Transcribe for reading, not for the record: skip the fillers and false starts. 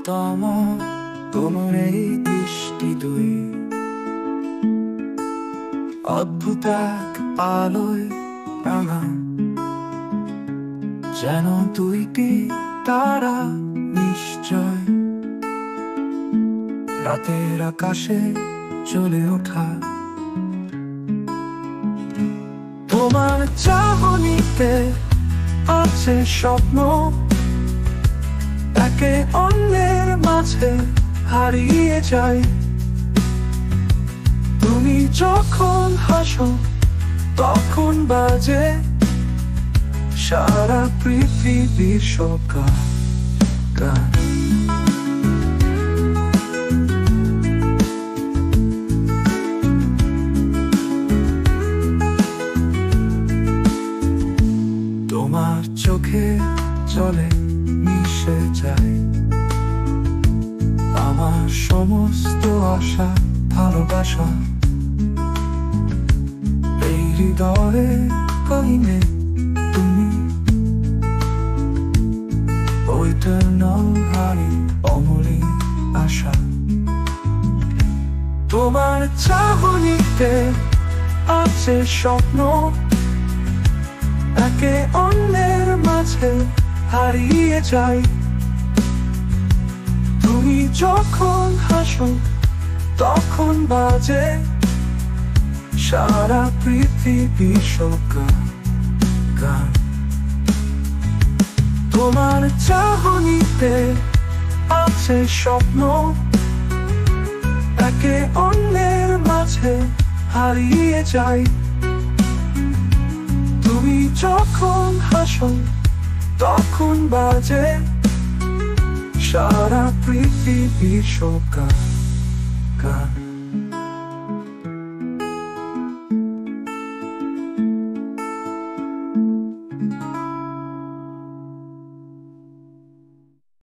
প্রিয়তম তোমার এই দৃষ্টি দুই অদ্ভুত এক আলোয় রাঙা, যেন দুইটি তারা নিশ্চয় রাতের আকাশে চলে ওঠা। তোমার চাহনিতে আছে স্বপ্ন, একে অন্যের মাঝে হারিয়ে যায়। তুমি যখন হাসো তখন বাজে সারা পৃথিবীর সব গান। তোমার চোখে জলে মিশে যায় আমার সমস্ত আশা ভালোবাসা। এই হৃদয়ে কহিনে তুমি eternal হারি অমলি আশা। তোমার চাহনিতে আছে স্বপ্ন, একে অন্যের মাঝে হারিয়ে যায়। তুমি যখন হাসো তখন বাজে সারা পৃথিবীর সব গান। তোমার চাহনিতে আছে স্বপ্ন, একে অন্যের মাঝে হারিয়ে যায়। তুমি যখন হাসো তখন বাজে সারা পৃথিবীর সব গান।